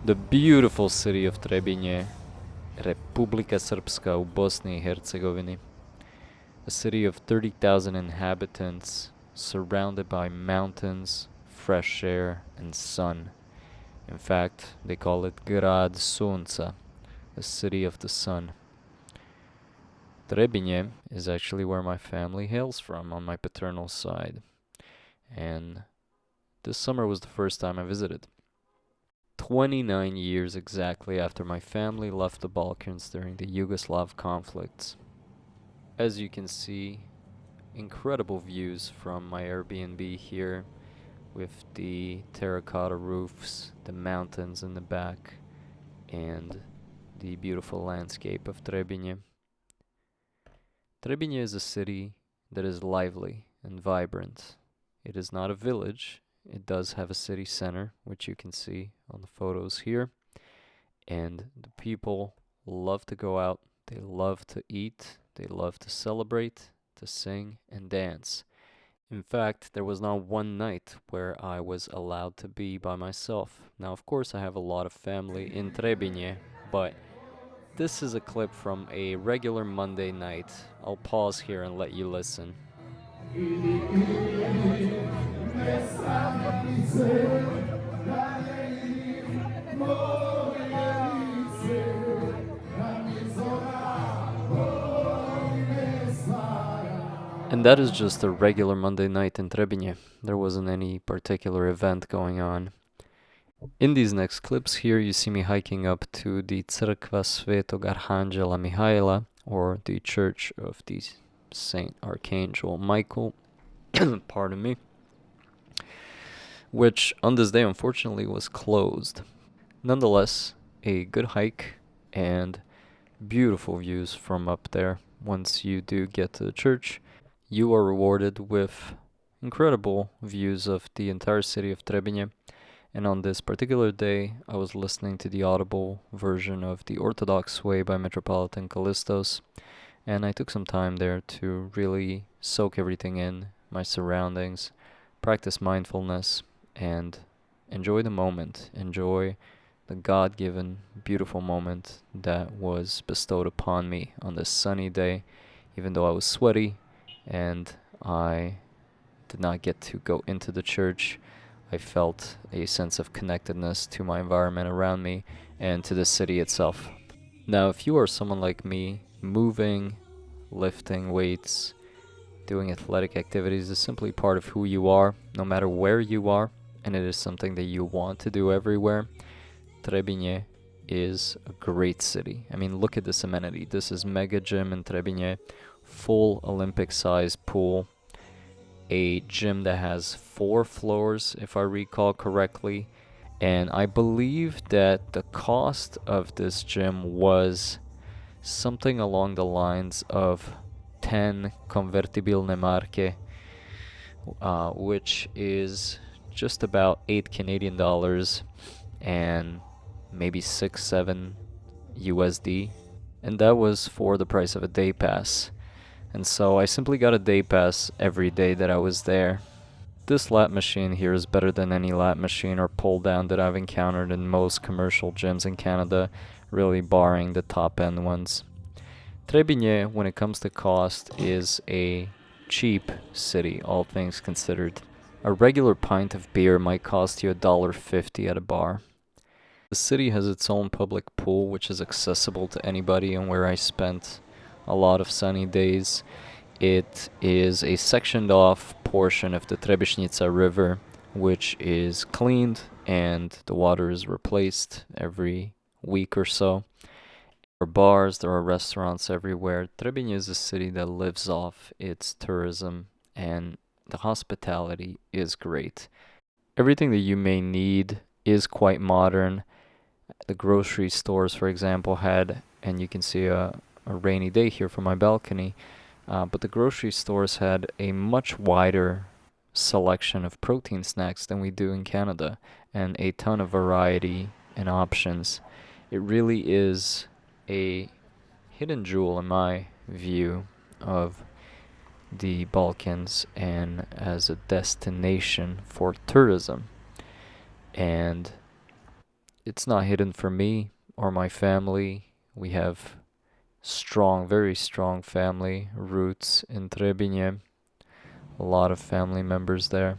The beautiful city of Trebinje, Republika Srpska u Bosni i Hercegovini. A city of 30,000 inhabitants, surrounded by mountains, fresh air, and sun. In fact, they call it Grad Sunca, a city of the sun. Trebinje is actually where my family hails from on my paternal side, and this summer was the first time I visited. 29 years exactly after my family left the Balkans during the Yugoslav conflicts. As you can see, incredible views from my Airbnb here with the terracotta roofs, the mountains in the back, and the beautiful landscape of Trebinje. Trebinje is a city that is lively and vibrant. It is not a village. It does have a city center, which you can see on the photos here. And the people love to go out, they love to eat, they love to celebrate, to sing and dance. In fact, there was not one night where I was allowed to be by myself. Now, of course, I have a lot of family in Trebinje, but this is a clip from a regular Monday night. I'll pause here and let you listen. And that is just a regular Monday night in Trebinje. There wasn't any particular event going on. In these next clips here, you see me hiking up to the Crkva Svetog Arhanđela Mihaila, or the Church of the Saint Archangel Michael, pardon me, which on this day unfortunately was closed. Nonetheless, a good hike and beautiful views from up there. Once you do get to the church, you are rewarded with incredible views of the entire city of Trebinje. And on this particular day, I was listening to the audible version of The Orthodox Way by Metropolitan Callistos, and I took some time there to really soak everything in, my surroundings, practice mindfulness, and enjoy the moment, enjoy the God-given, beautiful moment that was bestowed upon me on this sunny day, even though I was sweaty and I did not get to go into the church. I felt a sense of connectedness to my environment around me and to the city itself. Now, if you are someone like me, moving, lifting weights, doing athletic activities is simply part of who you are, no matter where you are, and it is something that you want to do everywhere, Trebinje is a great city. I mean, look at this amenity. This is Mega Gym in Trebinje, full Olympic-sized pool, a gym that has 4 floors, if I recall correctly, and I believe that the cost of this gym was something along the lines of 10 convertibilne marke, which is just about 8 Canadian dollars and maybe 6-7 USD, and that was for the price of a day pass. And so I simply got a day pass every day that I was there. This lat machine here is better than any lat machine or pull down that I've encountered in most commercial gyms in Canada, really barring the top end ones. Trebinje, when it comes to cost, is a cheap city, all things considered. A regular pint of beer might cost you $1.50 at a bar. The city has its own public pool, which is accessible to anybody, and where I spent a lot of sunny days. It is a sectioned off portion of the Trebišnica River, which is cleaned and the water is replaced every week or so. There are bars, there are restaurants everywhere. Trebinje is a city that lives off its tourism, and the hospitality is great. Everything that you may need is quite modern. The grocery stores, for example, had, and you can see a rainy day here from my balcony, but the grocery stores had a much wider selection of protein snacks than we do in Canada, and a ton of variety and options. It really is a hidden jewel in my view of the Balkans and as a destination for tourism. And it's not hidden from me or my family. We have strong, very strong family roots in Trebinje. A lot of family members there.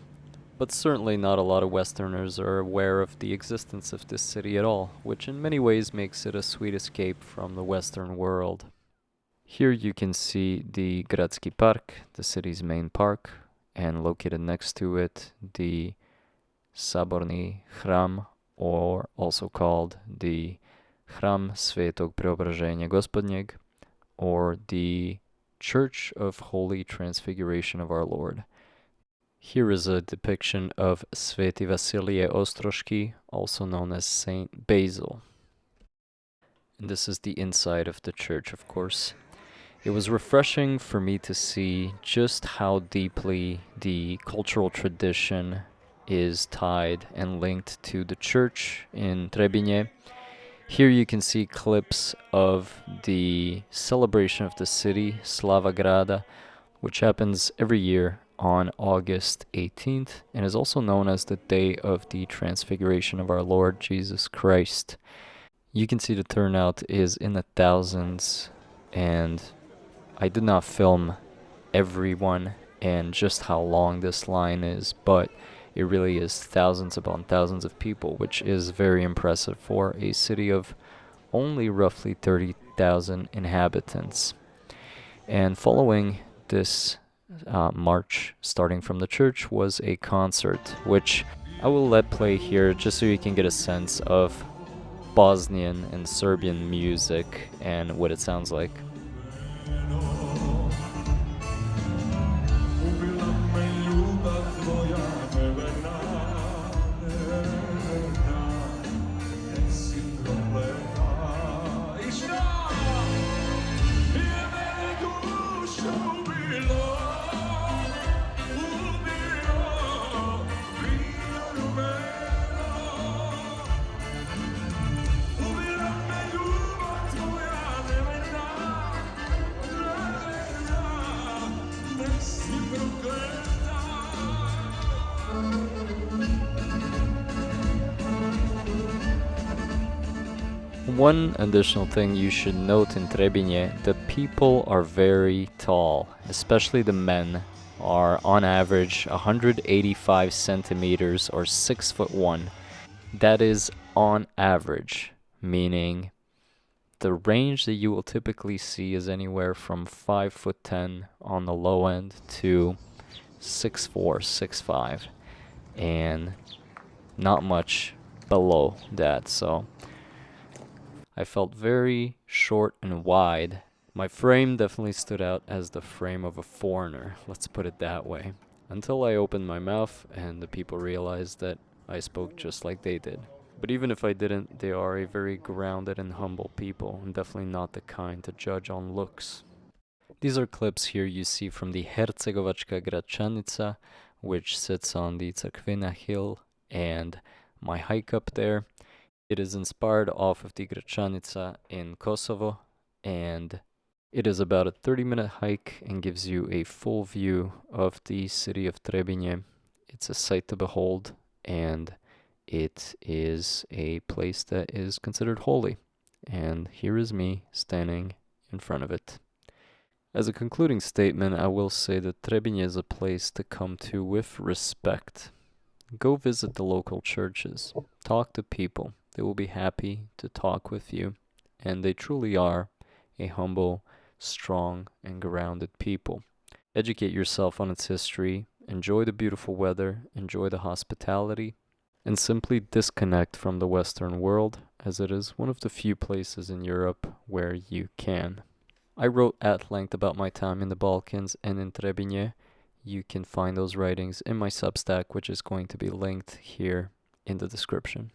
But certainly not a lot of Westerners are aware of the existence of this city at all, which in many ways makes it a sweet escape from the Western world. Here you can see the Gradski Park, the city's main park, and located next to it, the Saborni Hram, or also called the Hram Svetog Preobraženja Gospodnjeg, or the Church of Holy Transfiguration of Our Lord. Here is a depiction of Sveti Vasilije Ostroški, also known as Saint Basil. And this is the inside of the church, of course. It was refreshing for me to see just how deeply the cultural tradition is tied and linked to the church in Trebinje. Here you can see clips of the celebration of the city, Slava Grada, which happens every year on August 18th and is also known as the Day of the Transfiguration of our Lord Jesus Christ. You can see the turnout is in the thousands, and I did not film everyone and just how long this line is, but it really is thousands upon thousands of people, which is very impressive for a city of only roughly 30,000 inhabitants. And following this march, starting from the church, was a concert, which I will let play here just so you can get a sense of Bosnian and Serbian music and what it sounds like. One additional thing you should note in Trebinje, the people are very tall, especially the men are on average 185 centimeters or 6'1". That is on average, meaning the range that you will typically see is anywhere from 5'10" on the low end to 6'4", 6'5", and not much below that, so I felt very short and wide. My frame definitely stood out as the frame of a foreigner, let's put it that way, until I opened my mouth and the people realized that I spoke just like they did. But even if I didn't, they are a very grounded and humble people, and definitely not the kind to judge on looks. These are clips here you see from the Hercegovačka Gračanica, which sits on the Crkvena hill, and my hike up there. It is inspired off of the Gračanica in Kosovo, and it is about a 30-minute hike and gives you a full view of the city of Trebinje. It's a sight to behold, and it is a place that is considered holy. And here is me standing in front of it. As a concluding statement, I will say that Trebinje is a place to come to with respect. Go visit the local churches. Talk to people. They will be happy to talk with you, and they truly are a humble, strong, and grounded people. Educate yourself on its history, enjoy the beautiful weather, enjoy the hospitality, and simply disconnect from the Western world, as it is one of the few places in Europe where you can. I wrote at length about my time in the Balkans and in Trebinje. You can find those writings in my Substack, which is going to be linked here in the description.